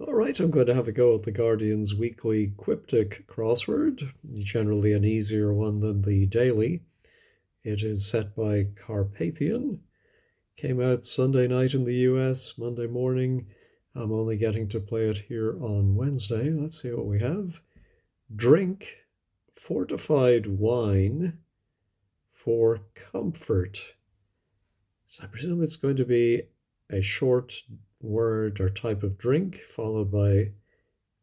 All right, I'm going to have a go at the Guardian's weekly Quiptic crossword, generally an easier one than the daily. It is set by Carpathian. Came out Sunday night in the US, Monday morning. I'm only getting to play it here on Wednesday. Let's see what we have. Drink fortified wine for comfort. So I presume it's going to be a short word or type of drink followed by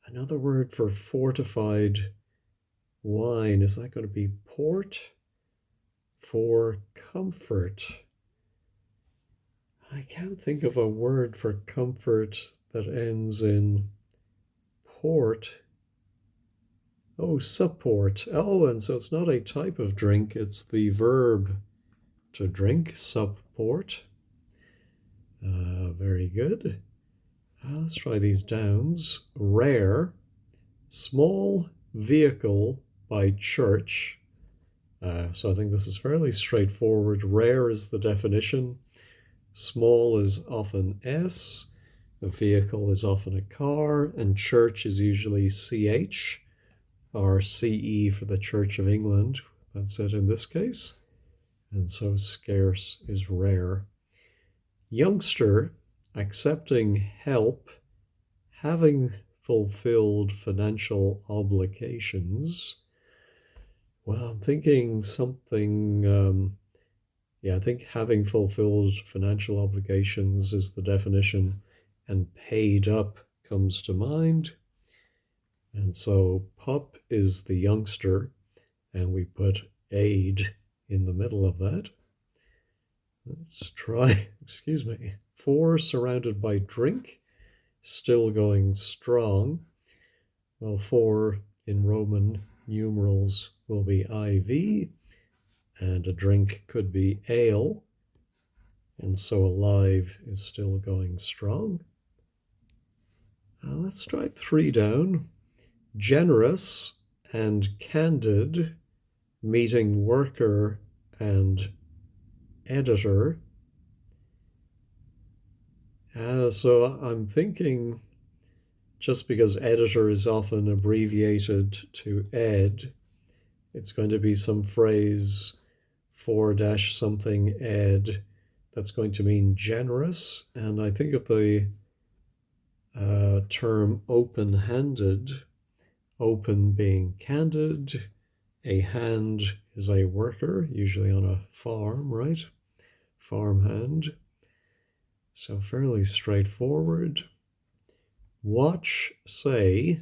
another word for fortified wine. Is that going to be port for comfort? I can't think of a word for comfort that ends in port. Oh, support. Oh, and so it's not a type of drink, it's the verb to drink, support. Very good. Let's try these downs. Rare, small vehicle by church. So I think this is fairly straightforward. Rare is the definition. Small is often S. A vehicle is often a car, and church is usually CH or CE for the Church of England. That's it in this case. And so scarce is rare. Youngster, accepting help, having fulfilled financial obligations. Well, I'm thinking something, I think having fulfilled financial obligations is the definition, and paid up comes to mind. And so pup is the youngster, and we put aid in the middle of that. Let's try, excuse me, 4 surrounded by drink, still going strong. Well, 4 in Roman numerals will be IV, and a drink could be ale, and so alive is still going strong. Let's try 3 down. Generous and candid, meeting worker and editor. So I'm thinking, just because editor is often abbreviated to ed, it's going to be some phrase 4 dash something ed that's going to mean generous. And I think of the term open-handed, open being candid, a hand is a worker, usually on a farm, right? Farmhand. So fairly straightforward. Watch, say,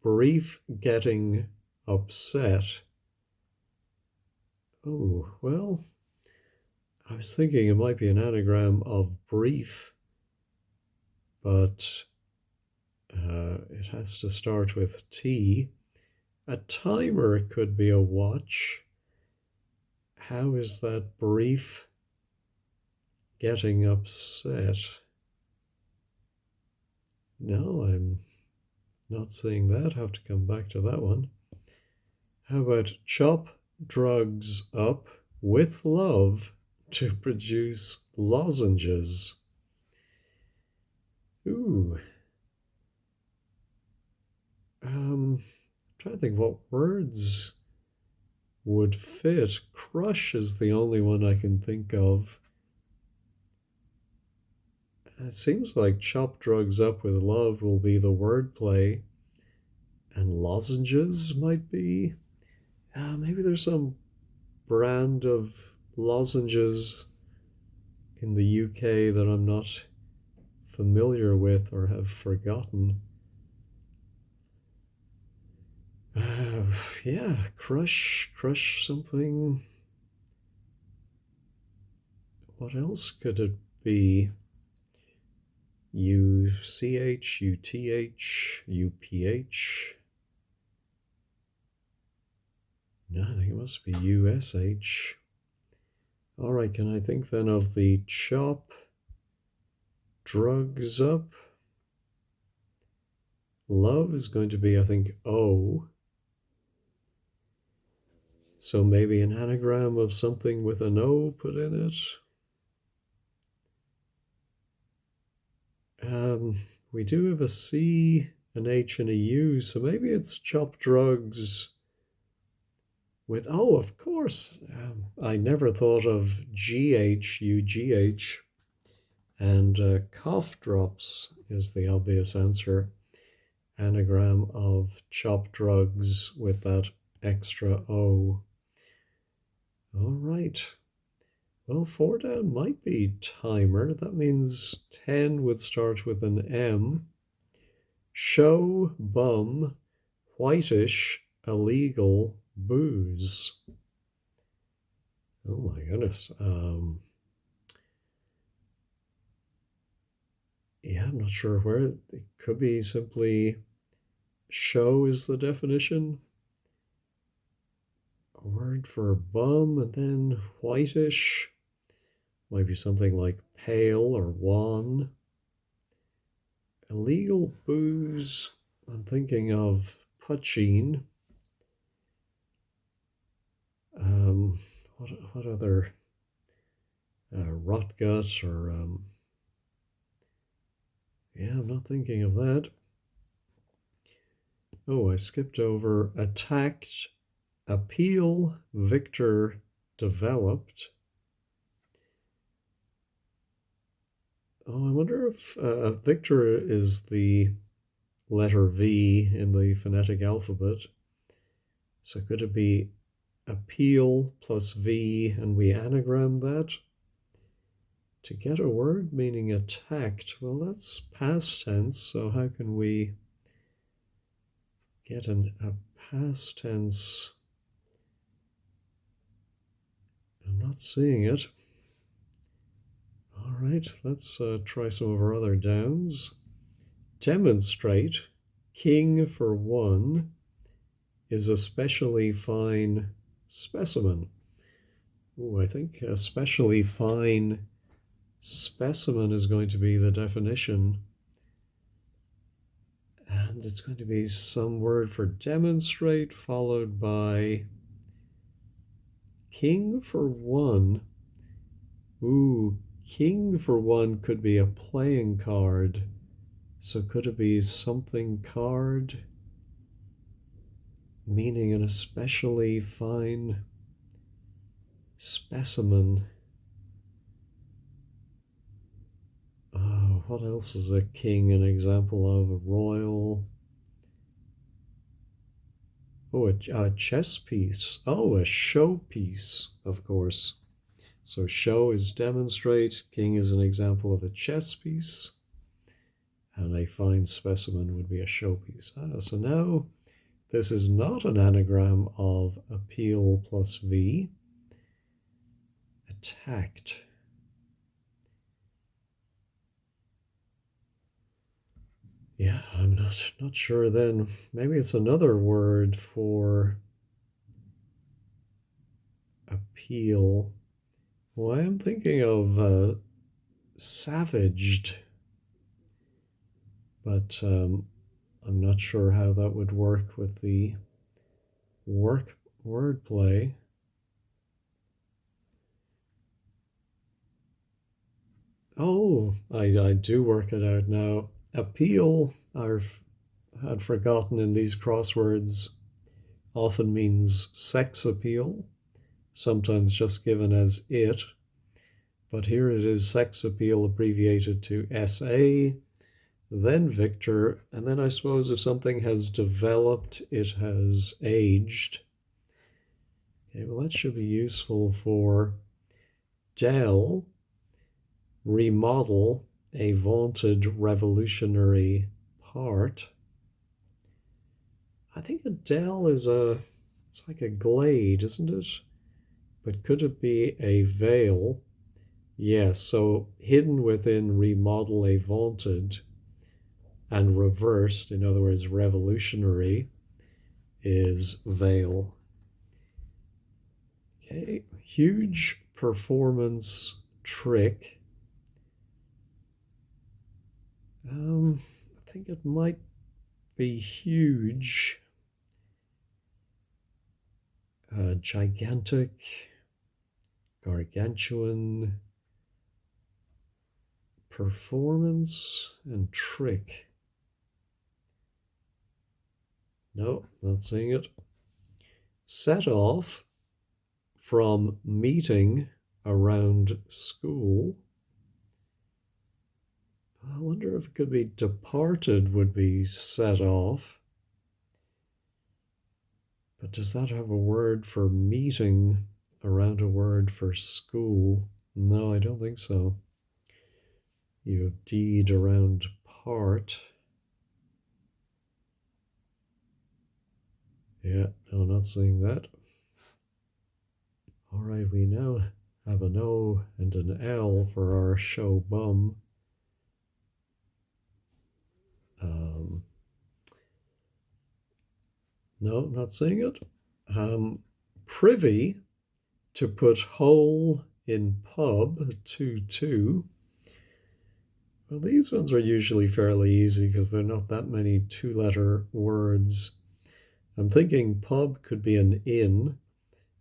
brief getting upset. Oh, well, I was thinking it might be an anagram of brief, but it has to start with T. A timer could be a watch. How is that brief getting upset? No, I'm not seeing that. Have to come back to that one. How about chop drugs up with love to produce lozenges? Ooh. Trying to think what words would fit. Crush is the only one I can think of. It seems like chop drugs up with love will be the wordplay, and lozenges might be. Maybe there's some brand of lozenges in the UK that I'm not familiar with or have forgotten. Yeah, crush something. What else could it be? UCH, UTH, UPH. No, I think it must be USH. All right, can I think then of the chop drugs up? Love is going to be, I think, O. So maybe an anagram of something with an O put in it. We do have a C, an H, and a U, so maybe it's chop drugs with, oh, of course, I never thought of GHUGH, and cough drops is the obvious answer. Anagram of chop drugs with that extra O. All right. Well, 4 down might be timer. That means 10 would start with an M. Show, bum, whitish, illegal, booze. Oh my goodness. Yeah, I'm not sure where. It could be simply show is the definition. A word for bum and then whitish. Might be something like pale or wan. Illegal booze. I'm thinking of poaching. What other rot gut or yeah, I'm not thinking of that. Oh, I skipped over attacked, appeal, victor, developed. Oh, I wonder if victor is the letter V in the phonetic alphabet. So could it be appeal plus V and we anagram that? To get a word meaning attacked, well, that's past tense, so how can we get a past tense? I'm not seeing it. All right, let's try some of our other downs. Demonstrate, king for one, is a specially fine specimen. Ooh, I think a specially fine specimen is going to be the definition. And it's going to be some word for demonstrate followed by king for one. Ooh, king for one could be a playing card. So could it be something card? Meaning an especially fine specimen. What else is a king an example of? A royal. Oh, a chess piece. Oh, a showpiece, of course. So show is demonstrate. King is an example of a chess piece. And a fine specimen would be a showpiece. So now this is not an anagram of appeal plus V. Attacked. Yeah, I'm not sure then. Maybe it's another word for appeal. Well, I am thinking of savaged, but I'm not sure how that would work with the wordplay. Oh, I do work it out now. Appeal, had forgotten in these crosswords, often means sex appeal, sometimes just given as it. But here it is sex appeal abbreviated to SA, then Victor, and then I suppose if something has developed, it has aged. Okay, well, that should be useful for Dell, remodel, a vaunted revolutionary part. I think a dell is it's like a glade, isn't it? But could it be a veil? Yes, so hidden within remodel a vaunted and reversed, in other words, revolutionary, is veil. Okay, huge performance trick. I think it might be huge. Gigantic, gargantuan, Performance and trick. No, not seeing it. Set off from meeting around school. I wonder if it could be departed would be set off. But does that have a word for meeting around a word for school? No, I don't think so. You have deed around part. Yeah, no, not seeing that. All right, we now have an O and an L for our show bum. No, not seeing it. Privy, to put hole in pub, 2-2. Well, these ones are usually fairly easy because they're not that many two-letter words. I'm thinking pub could be an inn,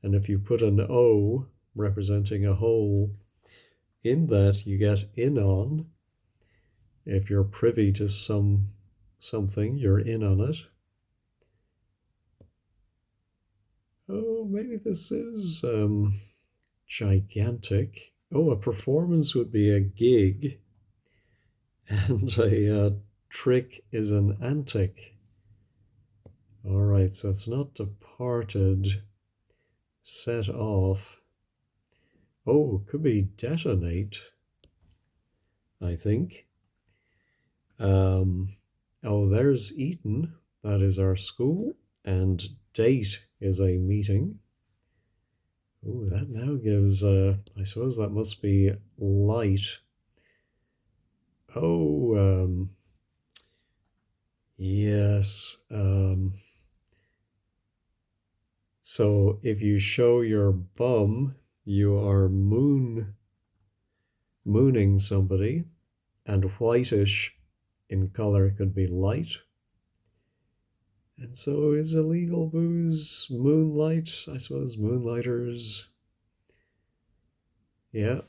and if you put an O representing a hole in that, you get in on. If you're privy to something, you're in on it. Oh, maybe this is gigantic. Oh, a performance would be a gig, and a trick is an antic. All right, so it's not departed, set off. Oh, could be detonate, I think. Oh, there's Eton. That is our school. And date is a meeting. Oh, that now gives, I suppose that must be light. Oh, yes. So if you show your bum, you are mooning somebody, and whitish in color could be light. And so is illegal booze moonlight? I suppose moonlighters. Yeah,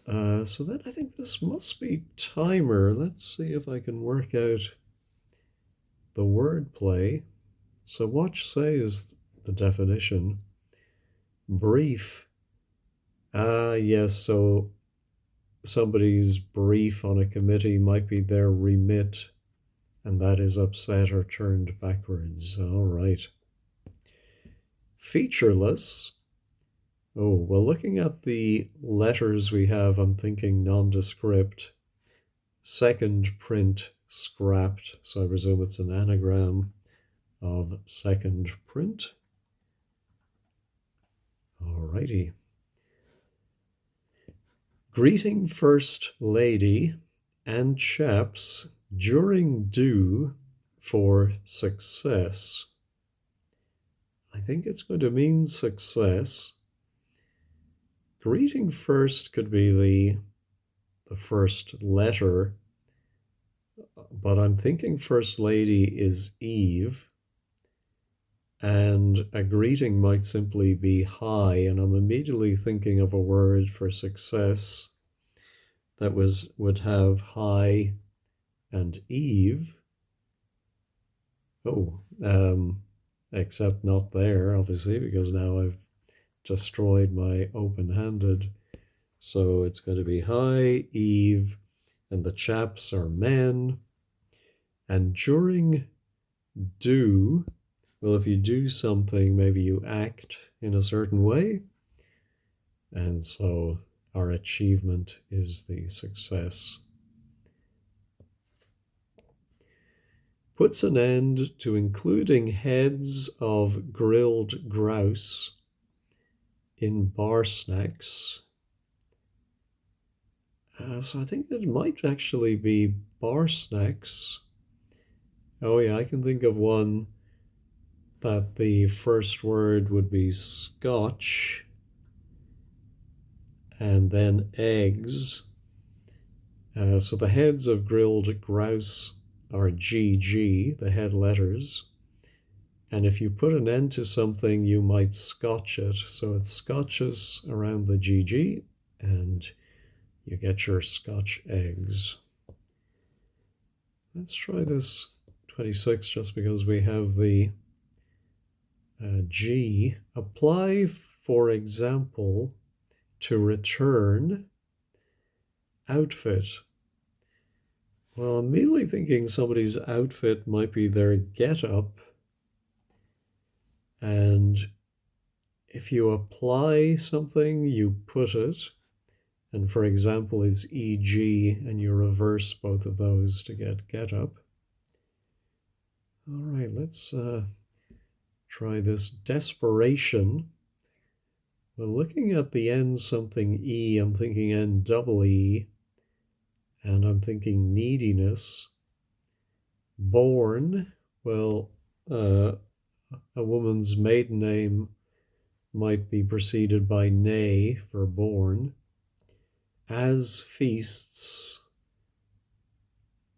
so then I think this must be timer. Let's see if I can work out the wordplay. So watch say is the definition. Brief. Yes, so somebody's brief on a committee might be their remit, and that is upset or turned backwards. All right. Featureless. Oh, well, looking at the letters we have, I'm thinking nondescript. Second print scrapped, so I presume it's an anagram of second print. All righty. Greeting first lady and chaps during due for success. I think it's going to mean success. Greeting first could be the first letter, but I'm thinking first lady is Eve, and a greeting might simply be hi, and I'm immediately thinking of a word for success that would have hi and Eve. Oh, except not there, obviously, because now I've destroyed my open-handed. So it's going to be hi, Eve, and the chaps are men. And during do, well, if you do something, maybe you act in a certain way. And so our achievement is the success. Puts an end to including heads of grilled grouse in bar snacks. So I think it might actually be bar snacks. Oh yeah, I can think of one that the first word would be scotch, and then eggs. So the heads of grilled grouse are GG, the head letters. And if you put an end to something, you might scotch it. So it scotches around the GG, and you get your scotch eggs. Let's try this 26 just because we have the G. Apply, for example, to return outfit. Well, I'm immediately thinking somebody's outfit might be their get-up, and if you apply something, you put it, and for example is EG, and you reverse both of those to get up. All right, let's try this desperation. Well, looking at the end something E, I'm thinking N double E, and I'm thinking neediness. Born, well, a woman's maiden name might be preceded by nay for born. As feasts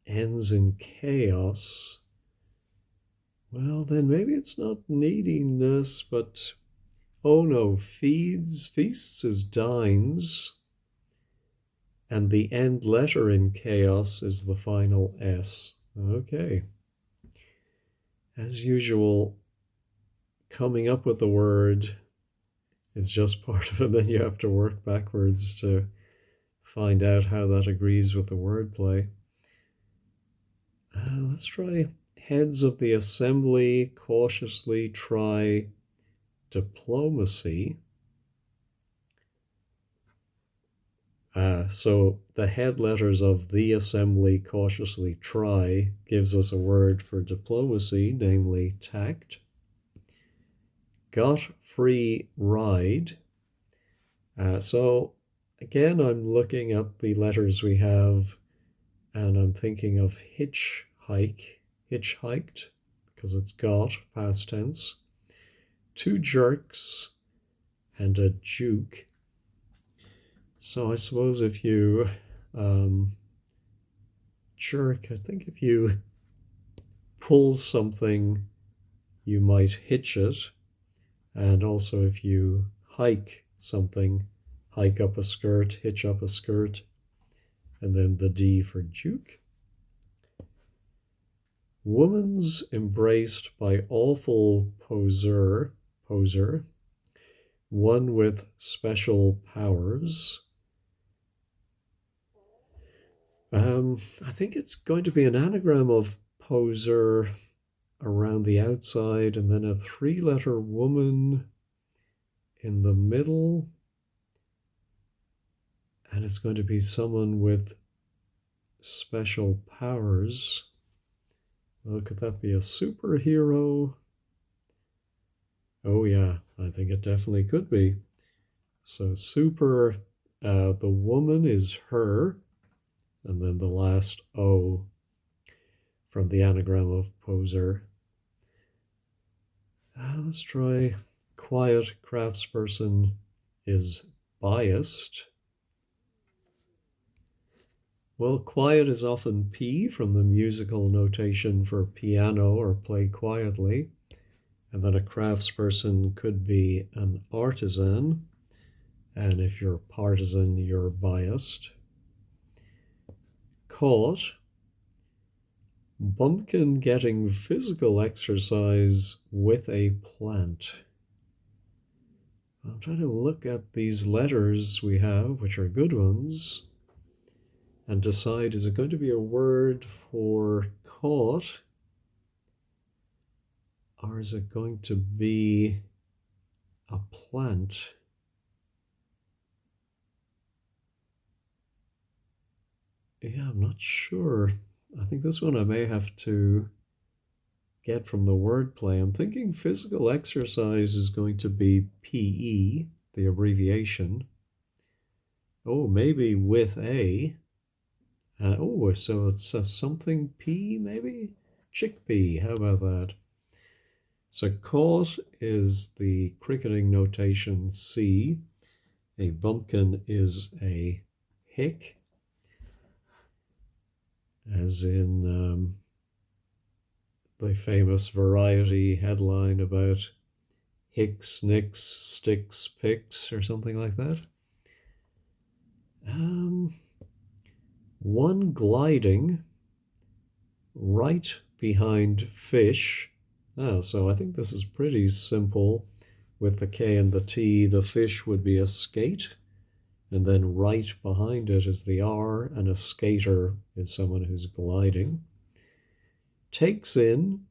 ends in chaos. Well, then maybe it's not neediness, but oh no, feasts is dines, and the end letter in chaos is the final S. Okay. As usual, coming up with the word is just part of it, then you have to work backwards to find out how that agrees with the wordplay. Let's try heads of the assembly cautiously try diplomacy. So the head letters of the assembly cautiously try gives us a word for diplomacy, namely tact. Got free ride. So again, I'm looking at the letters we have, and I'm thinking of hitchhiked, because it's got, past tense. Two jerks and a juke. So I suppose if you jerk, I think if you pull something, you might hitch it. And also if you hike something, hike up a skirt, hitch up a skirt, and then the D for juke. Woman's embraced by awful poser, one with special powers. I think it's going to be an anagram of poser around the outside, and then a three-letter woman in the middle, and it's going to be someone with special powers. Well, could that be a superhero? Oh yeah, I think it definitely could be. So super, the woman is her, and then the last O from the anagram of poser. Let's try quiet craftsperson is biased. Well, quiet is often P from the musical notation for piano or play quietly. And then a craftsperson could be an artisan. And if you're partisan, you're biased. Caught. Bumpkin getting physical exercise with a plant. I'm trying to look at these letters we have, which are good ones, and decide, is it going to be a word for caught, or is it going to be a plant? Yeah, I'm not sure. I think this one I may have to get from the wordplay. I'm thinking physical exercise is going to be PE, the abbreviation. Oh, maybe with a. So it's something P, maybe? Chickpea, how about that? So caught is the cricketing notation C. A bumpkin is a hick, as in the famous Variety headline about hicks, nicks, sticks, picks, or something like that. One gliding. right behind fish. So I think this is pretty simple. With the K and the T, the fish would be a skate, and then right behind it is the R, and a skater is someone who's gliding. Takes in,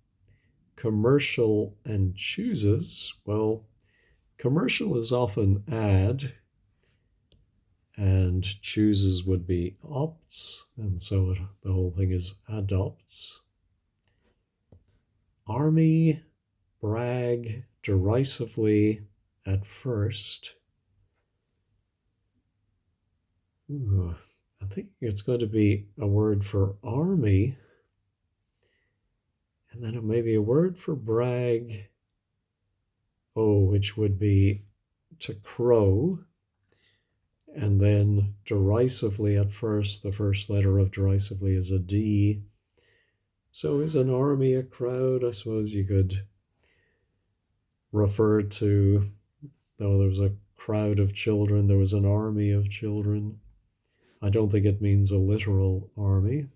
commercial, and chooses. Well, commercial is often add, and chooses would be opts, and so the whole thing is adopts. Army, brag derisively at first. Ooh, I think it's going to be a word for army, and then maybe a word for brag, which would be to crow, and then derisively at first, the first letter of derisively is a D. So is an army a crowd? I suppose you could refer to, though there was a crowd of children, there was an army of children. I don't think it means a literal army.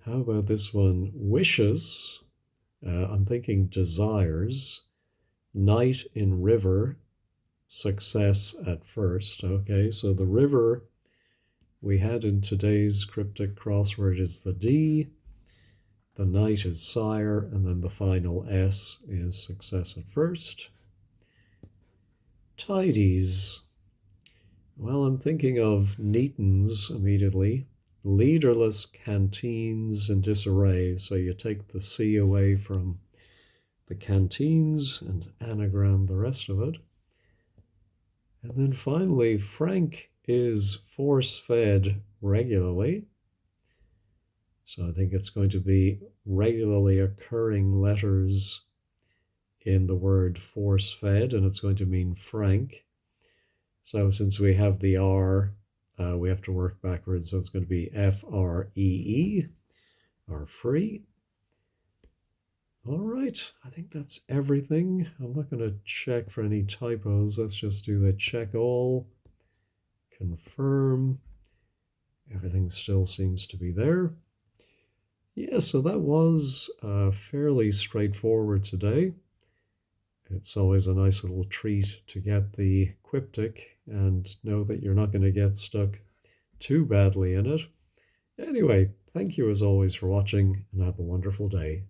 How about this one? Wishes. I'm thinking desires. Night in river. Success at first. Okay, so the river we had in today's cryptic crossword is the D. The night is sire, and then the final S is success at first. Tidies. Well, I'm thinking of Neatons immediately. Leaderless canteens in disarray. So you take the C away from the canteens and anagram the rest of it. And then finally, Frank is force-fed regularly. So I think it's going to be regularly occurring letters in the word force-fed, and it's going to mean Frank. So since we have the R, we have to work backwards. So it's going to be F-R-E-E, or free. All right, I think that's everything. I'm not going to check for any typos. Let's just do the check all, confirm. Everything still seems to be there. Yeah, so that was fairly straightforward today. It's always a nice little treat to get the Quiptic and know that you're not going to get stuck too badly in it. Anyway, thank you as always for watching, and have a wonderful day.